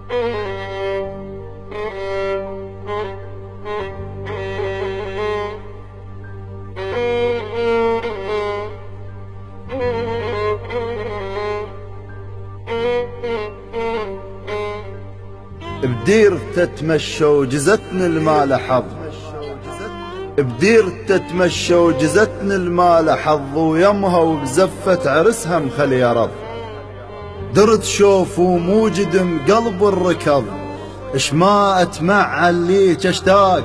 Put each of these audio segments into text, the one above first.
بدير تتمشى وجزتني المال حظ، بدير تتمشى وجزتني المال حظ، ويمها وبزفة عرسها مخلي رض. درت شوف وموجد مقلب الركض، اش ما اتمع ليك اشتاق،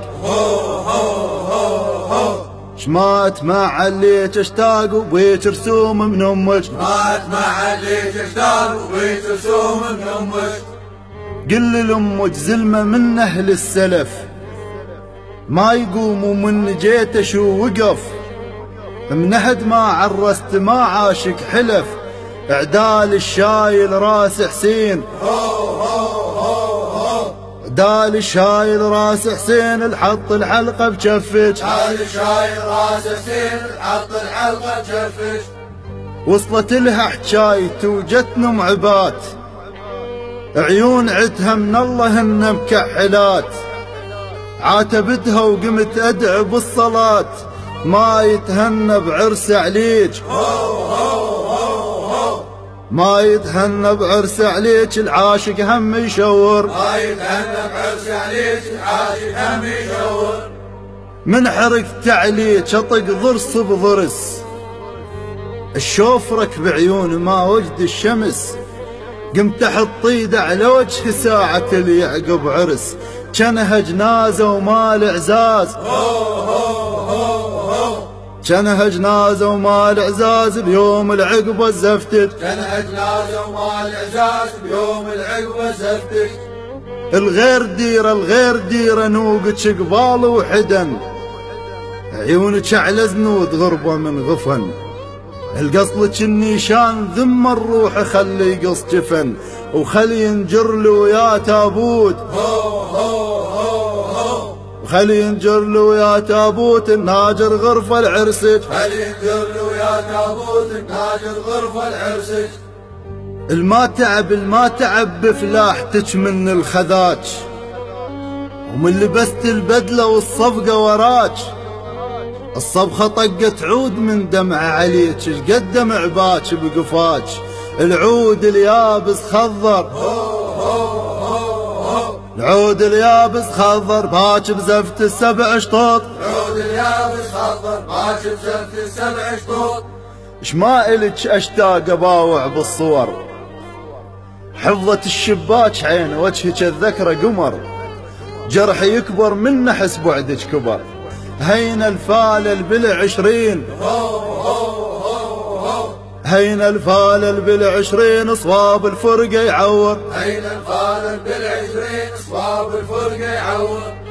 اش ما اتمع ليك اشتاق، وبيك رسوم من امك، ما اتمع ليك اشتاق وبيك رسوم من امك. قل لامك زلمة من اهل السلف، ما يقوم ومن جيت شو وقف، من احد ما عرست ما عاشق حلف، اعدال الشايل راس حسين، اعدال الشايل راس حسين، الحط الحلقة بجفج، اعدال الشايل راس حسين، الحط الحلقة بجفج. وصلت لها حجايت وجتنا معبات، عيون عدها من الله هن مكحلات، عاتبتها وقمت ادعو بالصلاة، ما يتهنى بعرس عليك، ما يتهنى بعرس عليك، العاشق هم يشور، ما يتهنى بعرس عليك، العاشق هم يشور. من حرقت عليك اطق ضرس بضرس، الشوفرك بعيون ما وجد الشمس، قمت احط طيده على وجه ساعة اللي يعقب عرس، جنها جنازة ومال عزاز، جنها جنازة ومال عزاز، بيوم العقبة زفتك، جنها جنازة ومال عزاز، بيوم العقبة زفتك. الغير ديرة الغير ديرة نوقتش قبال وحدن، عيونك على زنود غربة من غفن، القصلك النيشان ذم الروح خلي قص جفن، وخلي ينجر له يا تابوت، وخلي ينجر له يا تابوت، الناجر غرفة العرسك، خلي ينجر له يا تابوت، الناجر غرفة العرسك. الما تعب بفلاحتك من الخذاج، ومن لبست البدلة والصفقة وراك، الصبخة طقت عود من دمع عليك، شقد دمع باك بقفاك، العود اليابس خضر، العود اليابس خضر، باك بزفت السبع شطوط، العود اليابس خضر، باك بزفت السبع شطوط. اش ما الك اشتاق اباوع بالصور، حفظت الشباك عين وجهك الذكرى قمر، جرحي يكبر من نحس بعدك كبر، هين الفالل بالعشرين، هين الفالل بالعشرين، صواب الفرقة يعور، هين الفالل بالعشرين، صواب الفرقة يعور.